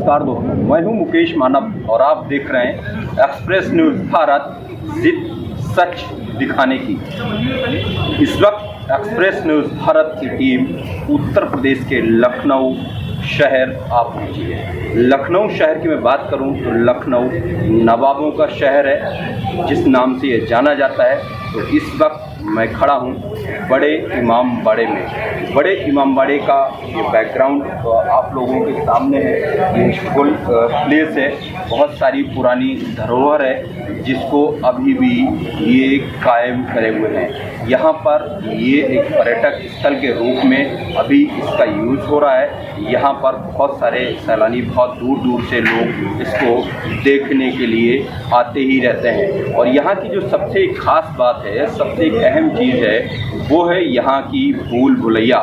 नमस्कार दोस्तों, मैं हूं मुकेश मानव और आप देख रहे हैं एक्सप्रेस न्यूज़ भारत, जिद सच दिखाने की। इस वक्त एक्सप्रेस न्यूज़ भारत की टीम उत्तर प्रदेश के लखनऊ शहर आ पहुंची है। लखनऊ शहर की मैं बात करूं तो लखनऊ नवाबों का शहर है, जिस नाम से ये जाना जाता है। तो इस वक्त मैं खड़ा हूं बड़े इमाम बाड़े में। बड़े इमाम बाड़े का ये बैकग्राउंड तो आप लोगों के सामने है। ये फुल प्लेस है, बहुत सारी पुरानी धरोहर है जिसको अभी भी ये कायम करे हुए हैं। यहाँ पर ये एक पर्यटक स्थल के रूप में अभी इसका यूज़ हो रहा है। यहाँ पर बहुत सारे सैलानी बहुत दूर दूर से लोग इसको देखने के लिए आते ही रहते हैं। और यहाँ की जो सबसे ख़ास बात है, सबसे एक अहम चीज़ है, वो है यहाँ की भूल भुलैया,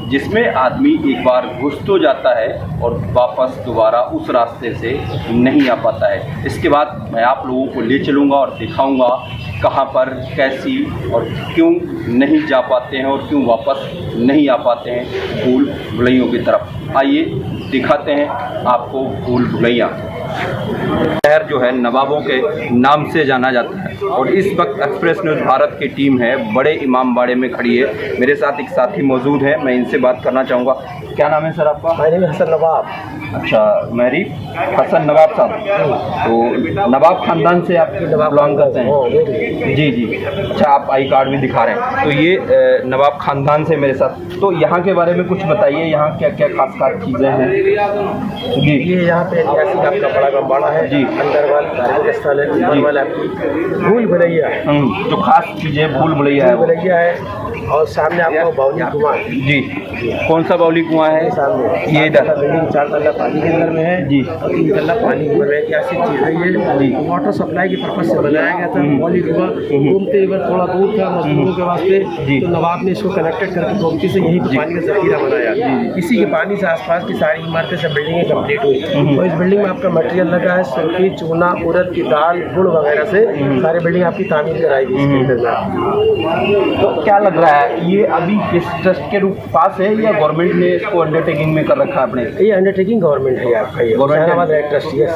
जिसमें आदमी एक बार घुस तो जाता है और वापस दोबारा उस रास्ते से नहीं आ पाता है। इसके बाद मैं आप लोगों को ले चलूँगा और दिखाऊँगा कहाँ पर कैसी और क्यों नहीं जा पाते हैं और क्यों वापस नहीं आ पाते हैं भूल भुलैयों की तरफ। आइए दिखाते हैं आपको भूल भुलैया। शहर जो है नवाबों के नाम से जाना जाता है और इस वक्त एक्सप्रेस न्यूज़ भारत की टीम है बड़े इमाम बाड़े में खड़ी है। मेरे साथ एक साथी मौजूद है, मैं इनसे बात करना चाहूँगा। क्या नाम है सर आपका? मेरे में हसन नवाब। अच्छा, मेरी हसन नवाब साहब। तो नवाब खानदान से आप बिलोंग करते हैं? जी जी। अच्छा, आप आई कार्ड भी दिखा रहे हैं। तो ये नवाब खानदान से मेरे साथ। तो यहाँ के बारे में कुछ बताइए, यहाँ क्या क्या खास खास चीज़ें हैं? जी, ये यहाँ पे ऐतिहासिक आपका बड़ा गंबाड़ा है जी, अंदर वाला धार्मिक स्थल है। ऊपर वाला आपकी भूल भुलैया है, जो खास चीज़ें भूल भुलैया है। और सामने आपको बावली कुआं है। जी, कौन सा बावली कुआं है? सामने ये इधर बिल्डिंग 4 तल्ला पानी के अंदर में है जी, और 3 तल्ला पानी ऊपर में। ऐसी चीज़ है ये जी, वाटर सप्लाई के पर्पज से बनाया गया था। बावली कुआं घूमते हुए थोड़ा दूर था मजदूरों के वास्ते, तो नवाब ने इसको कनेक्टेड करके गोमती से यहीं पर पानी का जखीरा बनाया। इसी के पानी से आसपास की सारी इमारतें से बिल्डिंगें कंप्लीट हुई। और इस बिल्डिंग में आपका मटेरियल लगा है सुर्खी, चूना, उड़द की दाल, गुड़ वगैरह से सारी बिल्डिंग आपकी तामीर कराई गई इसके अंदर। तो क्या लग रहा है ये अभी किस ट्रस्ट के रूप पास है या गवर्नमेंट ने इसको अंडरटेकिंग में कर रखा है अपने? ये अंडरटेकिंग गवर्नमेंट है आपका, ये सेनाबाद रेड ट्रस्ट है।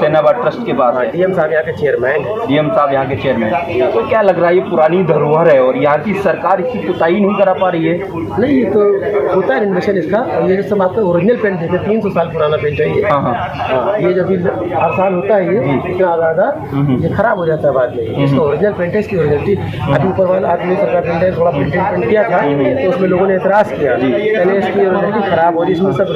सेनाबाद ट्रस्ट के पास है। डीएम साहब यहाँ के चेयरमैन है। डीएम साहब यहाँ के चेयरमैन। तो क्या लग रहा है ये पुरानी धरोहर है और यहाँ की सरकार इसकी पुताई नहीं करा पा रही है? नहीं, ये तो होता है रिनोवेशन इसका। और ये सब आपका ओरिजिनल पेंट देते, 300 साल पुराना पेंट है ये। हाँ, ये जब हर साल होता है ये इतना ज़्यादा ये खराब हो जाता है बाद में। इसका ओरिजिनल पेंट है, इसकी ओरिजिनलिटी। अभी ऊपर वाला आदमी सरकार पेंट है, थोड़ा पेंट किया था तो उसमें लोगों ने एतराज़ किया, पहले इसकी ओरिजिनलिटी खराब हो रही, इसमें सब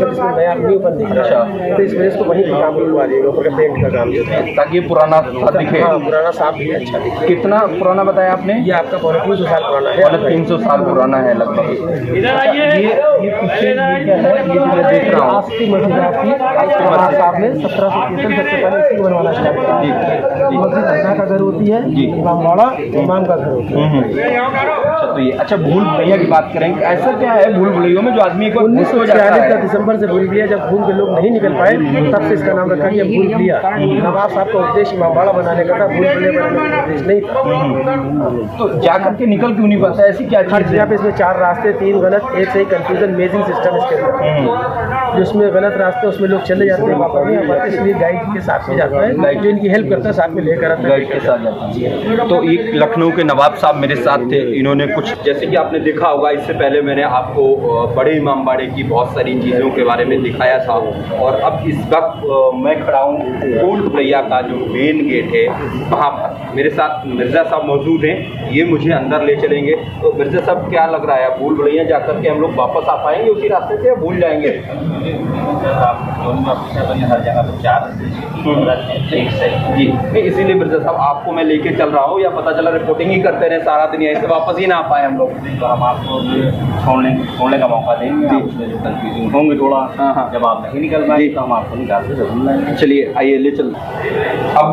इसमें नया न्यू पन दिख रहा है। तो इस वजह से वहीं पर काम करवा दिएगा, ऊपर का पेंट का काम जो है, ताकि पुराना सा दिखे। हाँ, पुराना साफ भी अच्छा दिखे। कितना पुराना बताया आपने? ये आपका 300 साल पुराना है। 300 साल पुराना है लगभग। ये पीछे देख रहा हूँ साहब ने 1763 सबसे पहले इसी बनवाना स्टार्ट किया। मस्जिद अल्लाह का घर होती है, इमाम बाड़ा इमाम का घर होता है। अच्छा, तो ये अच्छा भूल भुलैया की बात करें, ऐसा क्या है भूल भुलैया में जो आदमी को 1946 का दिसंबर से भूल भुलैया, जब भूल के लोग नहीं निकल पाए तब से इसका नाम रखा गया भूल भुलैया। नवाब साहब का उद्देश्य इमाम बाड़ा बनाने का था, भूल भुलैया बनाने का उद्देश्य नहीं था। तो जाकर के निकल क्यों नहीं पाता? ऐसी क्या हर जगह पे इसमें 4 रास्ते, 3 गलत, एक सही कंफ्यूजन मेजिंग सिस्टम इसके अंदर। जिसमें गलत रास्ते उसमें लोग चले जाते हैं, वापस नहीं आ पाते, इसलिए गाइड के साथ में जाता है, जो इनकी हेल्प करता है, साथ में लेकर आता है, गाइड के साथ जाता है। तो एक लखनऊ के नवाब साहब मेरे साथ थे। इन्होंने कुछ, जैसे कि आपने देखा होगा, इससे पहले मैंने आपको बड़े इमाम बाड़े की बहुत सारी चीज़ों के बारे में दिखाया था। और अब इस वक्त मैं खड़ा हूँ भूल भुलैया का जो मेन गेट है वहाँ पर। मेरे साथ मिर्ज़ा साहब मौजूद हैं, ये मुझे अंदर ले चलेंगे। तो मिर्ज़ा साहब क्या लग रहा है, भूल भुलैया जाकर के हम लोग वापस आ पाएंगे उसी रास्ते से या भूल जाएंगे? हर जगह पे 4 जी, नहीं इसीलिए मिर्ज़ा साहब आपको मैं लेके चल रहा हूँ, या पता चला रिपोर्टिंग ही करते रहे सारा दिन, यहीं से वापस ही ना आ पाए हम लोग। तो हम आपको छोड़ने का मौका देंगे। कंफ्यूजन होंगे थोड़ा। हाँ, जब आप नहीं निकल पाएंगे तो हम आपको निकाल के जरूर लाएंगे। चलिए आइए ले चल। अब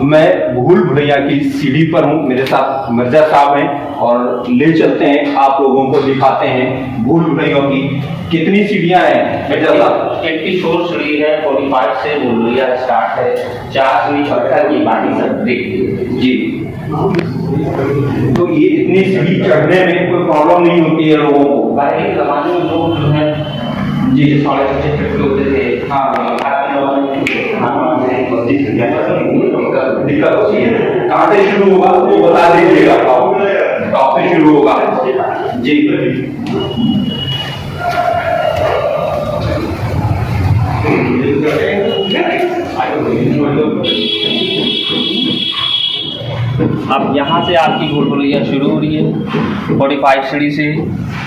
मैं भूल भुलैया की सीढ़ी पर हूँ, मेरे साथ मिर्ज़ा साहब हैं और ले चलते हैं, आप लोगों को दिखाते हैं भूल भुलैया की कितनी सीढ़ियाँ हैं। मिर्ज़ा साहब 84 सीढ़ी है, 45 से भूल भुलैया स्टार्ट है, 4 सीढ़ी पत्थर की बाटी सब जी। तो ये इतनी सीढ़ी चढ़ने में कोई प्रॉब्लम नहीं होती है लोगों को? भाई जमाने में लोग जो है जी 25 फीट के होते थे। हाँ दिक्कत दिक्कत होती है। कहाँ से शुरू होगा वो बता दीजिएगा। टॉप से शुरू होगा जी। अब यहाँ से आपकी भूलभुलैया शुरू हो रही है 45 सीढ़ी से।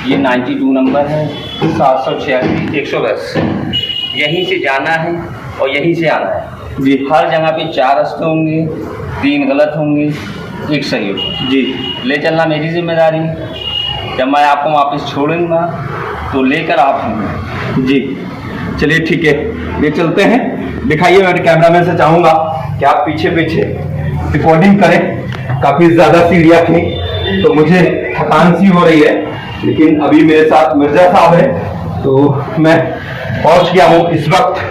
ये 92 नंबर है, 786 110। यहीं से जाना है और यहीं से आना है जी। हर जगह पे 4 रास्ते होंगे, 3 गलत होंगे, 1 सही होगा जी ले चलना मेरी जिम्मेदारी। जब मैं आपको वापस छोड़ूंगा तो लेकर आप होंगे। जी चलिए ठीक है, ये चलते हैं। दिखाइए, मैं कैमरामैन से चाहूंगा कि आप पीछे पीछे रिकॉर्डिंग करें। काफी ज्यादा सीढ़ियाँ थी तो मुझे थकान सी हो रही है, लेकिन अभी मेरे साथ मिर्जा साहब है तो मैं पहुंच गया हूँ इस वक्त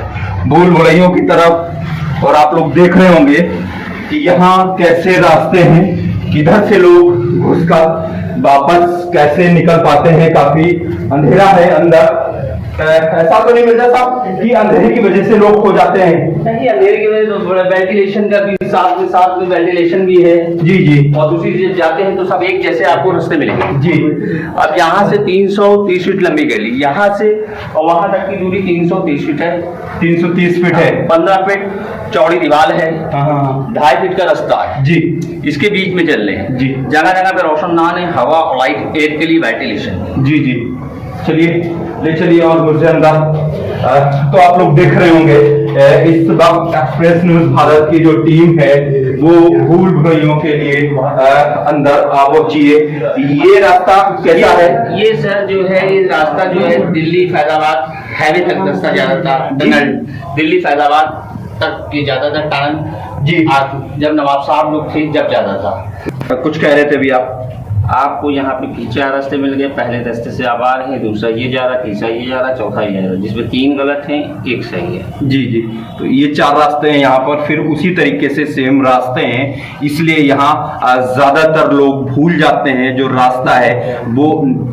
भूलभुलैयों की तरफ। और आप लोग देख रहे होंगे कि यहाँ कैसे रास्ते हैं, किधर से लोग घुसकर वापस कैसे निकल पाते हैं। काफी अंधेरा है अंदर। ऐसा तो नहीं मिर्जा साहब कि अंधेरे की वजह से लोग खो जाते हैं? नहीं, अंधेरे की वजह तो वेंटिलेशन का भी साथ में वेंटिलेशन भी है। जी जी। और दूसरी चीज जाते हैं तो सब एक जैसे आपको रास्ते मिलेंगे जी। अब यहाँ से 330 फीट लंबी गली, यहाँ से और वहाँ तक की दूरी 330 फीट है। 330 फीट है। 15 फीट चौड़ी दीवार है। हाँ 2.5 फीट का रास्ता है जी। इसके बीच में चल रहे हैं जी। जगह जगह पे रोशनदान है, हवा और लाइट एयर के लिए वेंटिलेशन। जी जी। चलिए ले चलिए और मुझे अंदर। तो आप लोग देख रहे होंगे इस वक्त एक्सप्रेस न्यूज भारत की जो टीम है वो भूलभुलैयों के लिए अंदर आप पहुंचिए। ये रास्ता कैसा है? ये सर जो है, ये रास्ता जो है दिल्ली फैजाबाद हाईवे तक रास्ता जाता था। टनल दिल्ली फैजाबाद तक ये जाता था टनल जी। जब नवाब साहब लोग थे जब जाता था। कुछ कह रहे थे भी आप? आपको यहाँ पे पीछे रास्ते मिल गए। पहले रास्ते से आप आ रहे हैं, दूसरा ये जा रहा, तीसरा ये जा रहा, चौथा ये जा रहा, जिसमें 3 गलत हैं, 1 सही है। जी जी। तो ये 4 रास्ते हैं यहाँ पर, फिर उसी तरीके से सेम रास्ते हैं, इसलिए यहाँ ज्यादातर लोग भूल जाते हैं। जो रास्ता है वो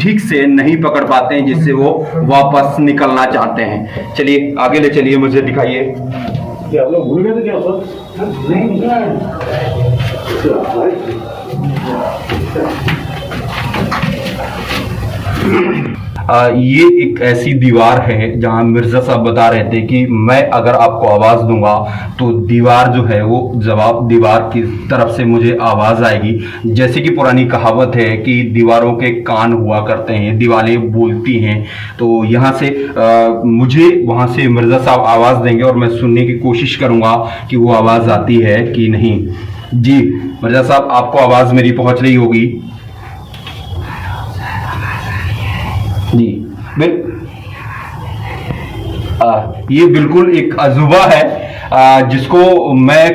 ठीक से नहीं पकड़ पाते हैं, जिससे वो वापस निकलना चाहते हैं। चलिए आगे ले चलिए, मुझे दिखाइए। क्या आप लोग भूल गए थे क्या ये एक ऐसी दीवार है जहां मिर्जा साहब बता रहे थे कि मैं अगर आपको आवाज दूंगा तो दीवार जो है वो जवाब दीवार की तरफ से मुझे आवाज आएगी। जैसे कि पुरानी कहावत है कि दीवारों के कान हुआ करते हैं, दीवारें बोलती हैं। तो यहाँ से मुझे वहां से मिर्जा साहब आवाज देंगे और मैं सुनने की कोशिश करूंगा कि वो आवाज आती है कि नहीं। जी मिर्जा साहब, आपको आवाज मेरी पहुंच रही होगी? जी ये बिल्कुल एक अजूबा है जिसको मैं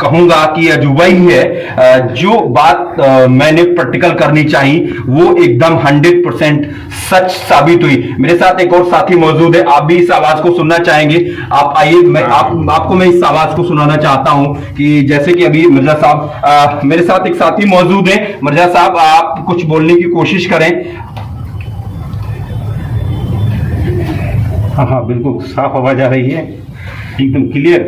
कहूंगा कि अजूबा ही है। जो बात मैंने प्रैक्टिकल करनी चाहिए वो एकदम 100% सच साबित हुई। मेरे साथ एक और साथी मौजूद है, आप भी इस आवाज को सुनना चाहेंगे? आप आइए, मैं आपको मैं इस आवाज को सुनाना चाहता हूं कि जैसे कि अभी मिर्जा साहब मेरे साथ एक साथी मौजूद है। मिर्जा साहब, आप कुछ बोलने की कोशिश करें। हाँ बिल्कुल साफ आवाज आ रही है, एकदम क्लियर।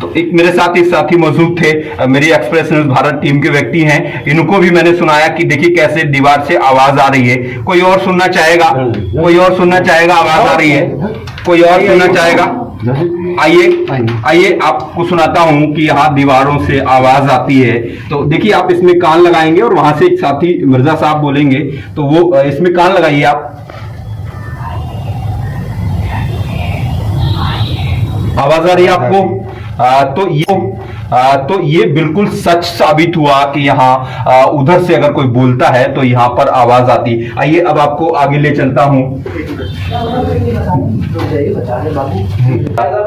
तो एक मेरे साथ एक साथी मौजूद थे, मेरी एक्सप्रेस न्यूज भारत टीम के व्यक्ति हैं। इनको भी मैंने सुनाया कि देखिए कैसे दीवार से आवाज आ रही है। कोई और सुनना चाहेगा? कोई और सुनना चाहेगा? आवाज आ रही है, कोई और सुनना चाहेगा? आइए आपको सुनाता हूं कि यहाँ दीवारों से आवाज आती है। तो देखिए, आप इसमें कान लगाएंगे और वहां से एक साथी मिर्जा साहब बोलेंगे, तो वो इसमें कान लगाइए आप। आवाज आ रही है आपको? तो ये बिल्कुल सच साबित हुआ कि यहाँ उधर से अगर कोई बोलता है तो यहाँ पर आवाज आती। आइए अब आपको आगे ले चलता हूँ।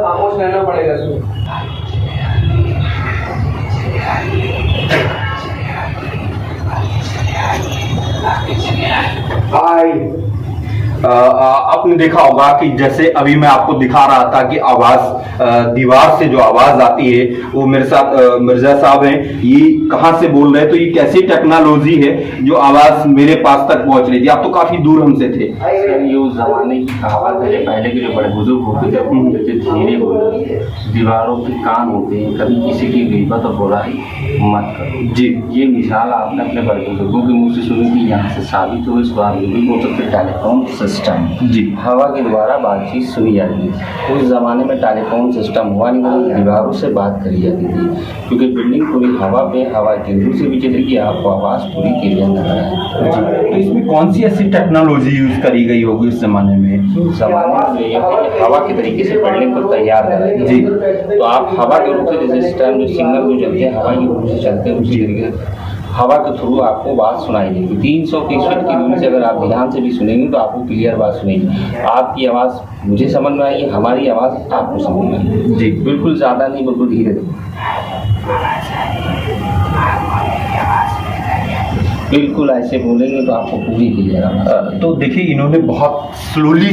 खामोश रहना पड़ेगा। आपने देखा होगा कि जैसे अभी मैं आपको दिखा रहा था कि आवाज दीवार से जो आवाज आती है वो मेरे साथ मिर्जा साहब हैं, ये कहाँ से बोल रहे हैं, तो ये कैसी टेक्नोलॉजी है जो आवाज मेरे पास तक पहुंच रही थी। आप तो काफी दूर हमसे थे। ये उस जमाने की कहावत है, पहले के जो बड़े बुजुर्ग होते थे बोलते थे धीरे बोलो, दीवारों के कान होते हैं, कभी किसी की ग़ीबत और बुराई मत करो। जी, ये मिसाल आपने अपने बड़े बुजुर्गों के मुंह से सुनी थी, यहाँ से साबित हो। इस बार ये भी बोल सकते टेलीफोन सिस्टम, जी, हवा के द्वारा बातचीत सुनी जाती है। उस जमाने में टेलीफोन सिस्टम हुआ नहीं, मतलब दीवारों से बात करी जाती थी, क्योंकि बिल्डिंग पूरी हवा पे, हवा के रूप से भी चलेगी, आपको आवाज़ पूरी क्लियर नजर आए। तो इसमें कौन सी ऐसी टेक्नोलॉजी यूज करी गई होगी उस जमाने में? उस जमाने में ये हवा के तरीके से बिल्डिंग को तैयार करें। जी, तो आप हवा के रूप से, जैसे इस टाइम जो सिग्नल जो चलते हैं हवा के रूप से चलते हैं, उसी तरीके से हवा के थ्रू आपको बात सुनाई देगी। 330 फीट की दूरी से अगर आप ध्यान से भी सुनेंगे तो आपको क्लियर बात सुनेगी। आपकी आवाज़ मुझे समझ में आई, हमारी आवाज़ आपको समझ में आई। जी, बिल्कुल ज़्यादा नहीं, बिल्कुल धीरे धीरे, बिल्कुल ऐसे बोलेंगे तो आपको पूरी क्लियर आवाज़। तो देखिए इन्होंने बहुत स्लोली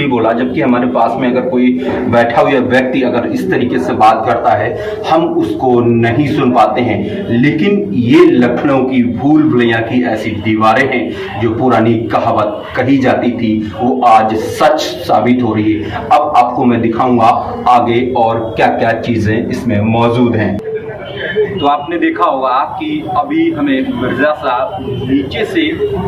बोला, जबकि हमारे पास में अगर कोई बैठा हुआ व्यक्ति अगर इस तरीके से बात करता है हम उसको नहीं सुन पाते हैं। लेकिन ये लखनऊ की भूल भुलैया की ऐसी दीवारें हैं जो पुरानी कहावत कही जाती थी वो आज सच साबित हो रही है। अब आपको मैं दिखाऊंगा आगे और क्या क्या चीजें इसमें मौजूद हैं। तो आपने देखा होगा कि अभी हमें मिर्जा साहब नीचे से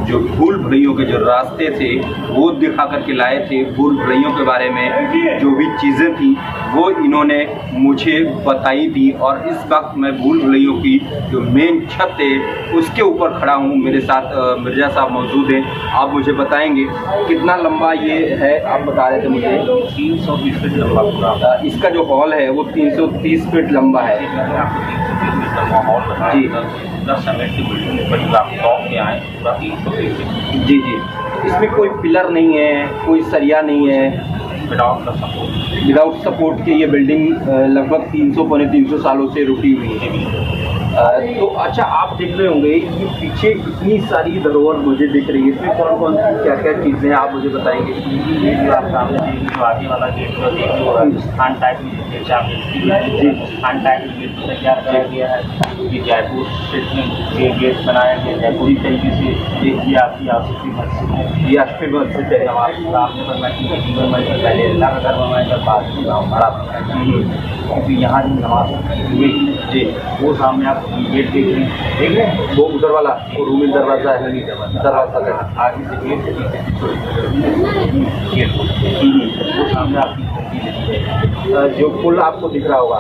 जो भूल भुलैयों के जो रास्ते थे वो दिखा करके लाए थे। भूल भुलैयों के बारे में जो भी चीज़ें थी वो इन्होंने मुझे बताई थी, और इस वक्त मैं भूल भुलैयों की जो मेन छत है उसके ऊपर खड़ा हूँ। मेरे साथ मिर्जा साहब मौजूद हैं। आप मुझे बताएंगे कितना लंबा ये है? आप बता रहे थे मुझे 330 फीट लंबा पूरा इसका जो हॉल है वो 330 फीट लंबा है। जी, 10 समेट की बिल्डिंग बड़ी टॉप पे आए, पूरा 330 फीट। जी जी, इसमें कोई पिलर नहीं है, कोई सरिया नहीं है, विदाउट सपोर्ट के ये बिल्डिंग लगभग 300-350 सालों से रुकी हुई है। तो अच्छा, आप देख रहे होंगे ये पीछे इतनी सारी धरोहर मुझे दिख रही है, इसमें कौन कौन सी क्या क्या चीज़ें हैं आप मुझे बताएंगे? ये जो आप सामने देख रहे हो आगे वाला गेट जो देख रहे हो राजस्थान टाइप में राजस्थान टाइप में गेट तैयार किया गया है। ये जयपुर स्टेट में ये गेट बनाया गया जयपुरी तरीके से। ये आपकी आसिफी मस्जिद है, ये आसिफी मस्जिद है। सामने बनवाई पहले अल्लाह का घर बनवाया था, बाद में गाँव बड़ा क्योंकि यहाँ जो नमाज हुई जी वो सामने आप गेट देख रहे हैं, वो उधर वाला वो रूमी दरवाजा है, दरवाजा है आगे से गेट वो सामने आपकी जो पुल आपको दिख रहा होगा,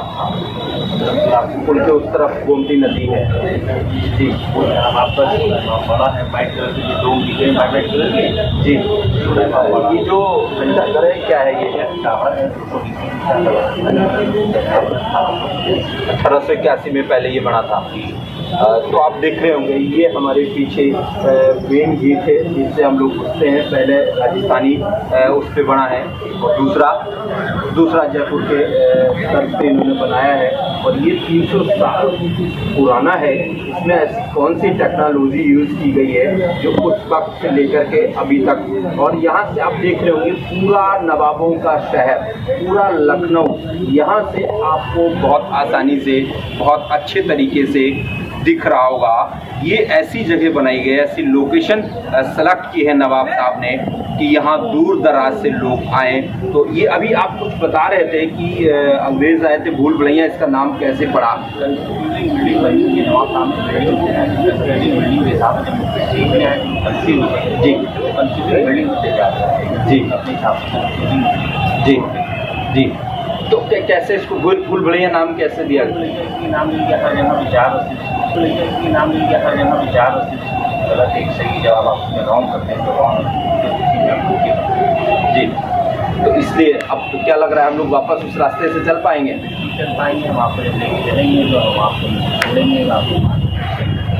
पुल के उस तरफ गोमती नदी है। जी, वो आपका बड़ा है वाइट कलर के दो दिखे वाइट कलर के। जी, ये जो घंटा घर है क्या है? ये टावर है 1881 में पहले ये बना था। तो आप देख रहे होंगे ये हमारे पीछे मेन गेट है जिससे हम लोग घुसते हैं। पहले राजस्थानी उस पर बना है, और दूसरा जयपुर के तर्ज पे इन्होंने बनाया है, और ये 300 साल पुराना है। इसमें ऐसी कौन सी टेक्नोलॉजी यूज़ की गई है जो उस वक्त से लेकर के अभी तक। और यहाँ से आप देख रहे होंगे पूरा नवाबों का शहर, पूरा लखनऊ यहाँ से आपको बहुत आसानी से, बहुत अच्छे तरीके से दिख रहा होगा। ये ऐसी जगह बनाई गई है, ऐसी लोकेशन सेलेक्ट की है नवाब साहब ने कि यहाँ दूर दराज से लोग आएँ। तो ये अभी आप कुछ बता रहे थे कि अंग्रेज़ आए थे भूल भुलैया, इसका नाम कैसे पड़ा? बिल्डिंग बनी है नवाब साहब बिल्डिंग के हिसाब से जी बिल्डिंग से जाता है जी अपने हिसाब से जी जी। तो कैसे इसको भूल भुलैया नाम कैसे दिया गया? नाम मिल गया हर जगह विचार नाम मिल गया हर जगह विचार गलत एक सही जवाब आप उसमें रॉन्ग करते हैं तो जी। तो इसलिए अब तो क्या लग रहा है हम लोग वापस उस रास्ते से चल पाएंगे? चल पाएंगे, हम आपको जब लेके चलेंगे तो हम आपको छोड़ेंगे, आपको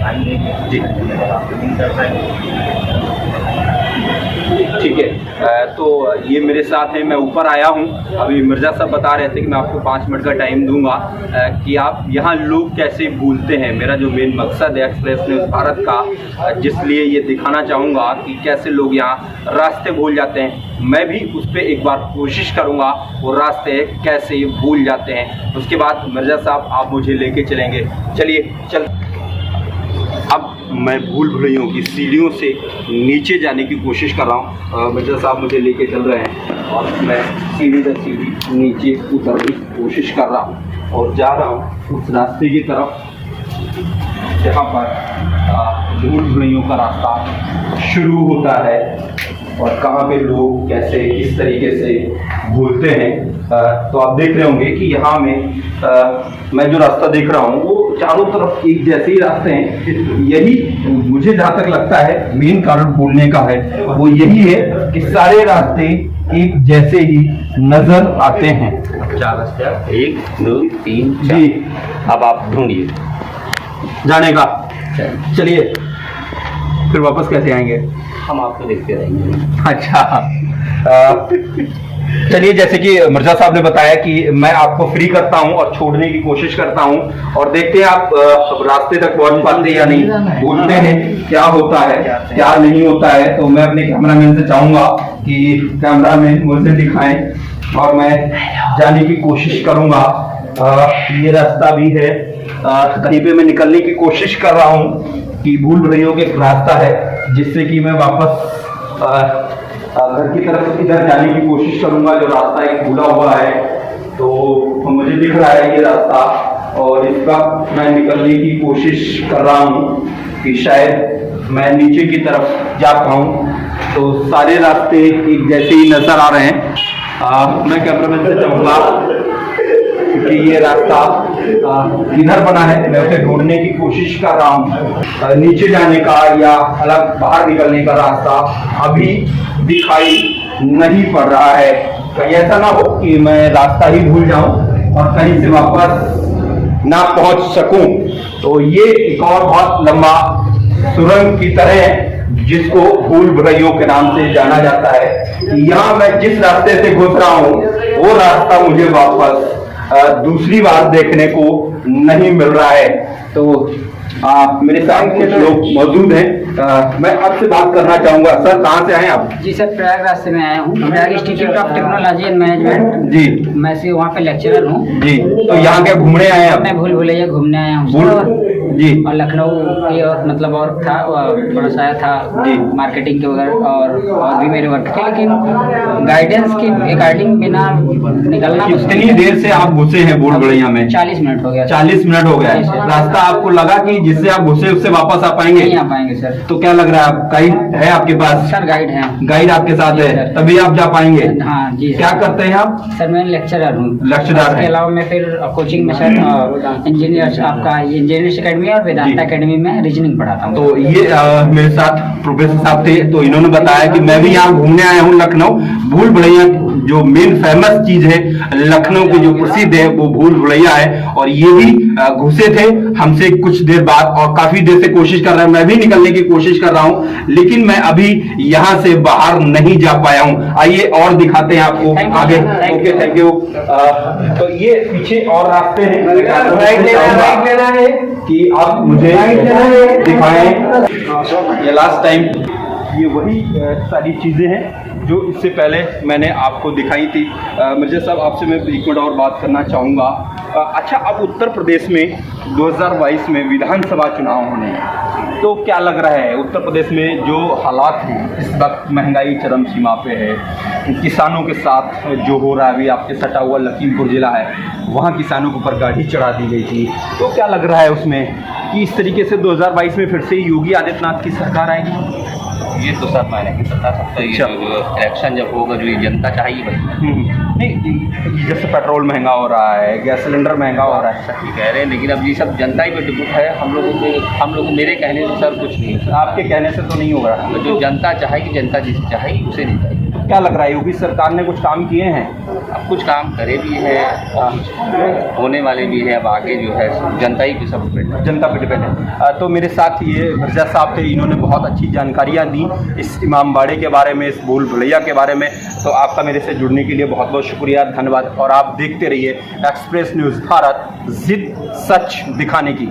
आएंगे जी आपको नहीं कर पाएंगे। ठीक है। तो ये मेरे साथ है, मैं ऊपर आया हूँ। अभी मिर्ज़ा साहब बता रहे थे कि मैं आपको 5 मिनट का टाइम दूंगा कि आप यहाँ लोग कैसे भूलते हैं। मेरा जो मेन मकसद है एक्सप्रेस न्यूज़ भारत का, जिसलिए ये दिखाना चाहूँगा कि कैसे लोग यहाँ रास्ते भूल जाते हैं। मैं भी उस पर एक बार कोशिश करूँगा वो रास्ते कैसे भूल जाते हैं। उसके बाद मिर्ज़ा साहब आप मुझे लेके चलेंगे। चलिए चल। अब मैं भूल भुलैयों की सीढ़ियों से नीचे जाने की कोशिश कर रहा हूँ। मिर्ज़ा साहब मुझे लेके चल रहे हैं और मैं सीढ़ी दर सीढ़ी नीचे उतरने की कोशिश कर रहा हूँ और जा रहा हूँ उस रास्ते की तरफ जहाँ पर भूल भुलैयों का रास्ता शुरू होता है और कहाँ पे लोग कैसे किस तरीके से भूलते हैं। तो आप देख रहे होंगे कि यहाँ में मैं जो रास्ता देख रहा हूँ वो चारों तरफ एक जैसे ही रास्ते हैं। यही मुझे जहाँ तक लगता है मेन कारण भूलने का है, वो यही है कि सारे रास्ते एक जैसे ही नजर आते हैं। 4 रास्ते, 1 2 3 जी। अब आप ढूंढिए जाने का। चलिए फिर वापस कैसे आएंगे? हम आपको देखते रहेंगे। अच्छा चलिए, जैसे कि मिर्ज़ा साहब ने बताया कि मैं आपको फ्री करता हूं और छोड़ने की कोशिश करता हूं और देखते हैं आप रास्ते तक पहुंच पाते हैं या नहीं, भूलते हैं क्या होता है क्या नहीं होता है। तो मैं अपने कैमरामैन से चाहूंगा कि कैमरामैन मुझे दिखाएं और मैं जाने की कोशिश करूंगा। ये रास्ता भी है, कहीं पे मैं निकलने की कोशिश कर रहा हूँ कि भूल भुलैयों के रास्ता है जिससे कि मैं वापस घर की तरफ इधर जाने की कोशिश करूंगा। जो रास्ता एक भूला हुआ है तो मुझे दिख रहा है ये रास्ता और इस वक्त मैं निकलने की कोशिश कर रहा हूँ कि शायद मैं नीचे की तरफ जा पाऊँ। तो सारे रास्ते एक जैसे ही नजर आ रहे हैं। मैं कैमरामैन से चाहूँगा कि ये रास्ता किधर बना है, मैं उसे ढूंढने की कोशिश कर रहा हूँ। नीचे जाने का या अलग बाहर निकलने का रास्ता अभी दिखाई नहीं पड़ रहा है। कहीं ऐसा ना हो कि मैं रास्ता ही भूल जाऊं और कहीं से वापस ना पहुंच सकूं। तो ये एक और बहुत लंबा सुरंग की तरह है जिसको भूल भुलैयों के नाम से जाना जाता है। यहाँ मैं जिस रास्ते से घुस रहा हूँ वो रास्ता मुझे वापस दूसरी बार देखने को नहीं मिल रहा है। तो मेरे साथ कुछ लोग मौजूद हैं। मैं आपसे बात करना चाहूंगा। सर, कहाँ से आए आप? जी सर, प्रयागराज से मैं आया हूँ। Prayag Institute of Technology and Management. जी। मैं से वहाँ पे लेक्चरर हूँ। जी। तो यहाँ क्या घूमने आए हैं? मैं भूल भुलैया घूमने आया हूँ जी। और लखनऊ की और मतलब और था थोड़ा सा था जी मार्केटिंग के वगैरह और भी मेरे वर्क थे, लेकिन गाइडेंस के अकॉर्डिंग बिना निकलना। कितनी देर से आप घुसे हैं भूल भुलैया में? 40 मिनट हो गया। 40 मिनट हो गया। रास्ता आपको लगा कि जिससे आप घुसे उससे वापस आ पाएंगे? नहीं आ पाएंगे सर। तो क्या लग रहा है, आप गाइड है आपके पास? सर गाइड है। गाइड आपके साथ है, तभी आप जा पाएंगे? हाँ जी। क्या करते हैं आप? सर मैं लेक्चरर हूँ। लेक्चरर। इसके अलावा मैं फिर कोचिंग में सर इंजीनियर आपका इंजीनियर्स अकेडमी और वेदांता अकेडमी में रीजनिंग पढ़ाता हूँ। तो ये मेरे साथ प्रोफेसर साहब थे, तो इन्होंने बताया कि मैं भी यहाँ घूमने आया हूँ लखनऊ। भूल भुलैया जो मेन फेमस चीज है लखनऊ की जो प्रसिद्ध है वो भूल भुलैया है। और ये भी घुसे थे हमसे कुछ देर बाद और काफी देर से कोशिश कर रहे हैं। मैं भी निकलने की कोशिश कर रहा हूँ लेकिन मैं अभी यहाँ से बाहर नहीं जा पाया हूँ। आइए और दिखाते हैं आपको आगे। Okay, thank you. तो ये पीछे और रास्ते हैं, राइट लेना है कि आप मुझे दिखाएं। ये लास्ट टाइम ये वही सारी चीजें हैं जो इससे पहले मैंने आपको दिखाई थी। मिर्जा साहब, आपसे मैं 1 मिनट और बात करना चाहूँगा। अच्छा, अब उत्तर प्रदेश में 2022 में विधानसभा चुनाव होने हैं, तो क्या लग रहा है उत्तर प्रदेश में जो हालात हैं इस वक्त? महंगाई चरम सीमा पे है, किसानों के साथ जो हो रहा है, अभी आपके सटा हुआ लखीमपुर जिला है, वहाँ किसानों के ऊपर गाड़ी चढ़ा दी गई थी। तो क्या लग रहा है उसमें कि इस तरीके से 2022 में फिर से योगी आदित्यनाथ की सरकार आएगी? ये तो सर मैं नहीं बता सकता। ये जो इलेक्शन जब होगा जो ये जनता चाहिए भाई। नहीं, जैसे पेट्रोल महंगा हो रहा है, गैस सिलेंडर महंगा हो रहा है, सही कह रहे हैं, लेकिन अब ये सब जनता ही पे डिपेंड है। हम लोग मेरे कहने से सर कुछ नहीं है। आपके कहने से तो नहीं हो रहा है। जो जनता चाहेगी, जनता जिसे चाहेगी उसे नहीं चाहिए। क्या लग रहा है योगी सरकार ने कुछ काम किए हैं? अब कुछ काम करे भी है और होने वाले भी है। अब आगे जो है जनता ही पे सब डिपेंड है। जनता पे डिपेंड है। तो मेरे साथ ये मिर्जा साहब थे, इन्होंने बहुत अच्छी जानकारियाँ दी इस इमामबाड़े के बारे में, इस भूल भुलैया के बारे में। तो आपका मेरे से जुड़ने के लिए बहुत बहुत शुक्रिया, धन्यवाद। और आप देखते रहिए एक्सप्रेस न्यूज़ भारत, जिद सच दिखाने की।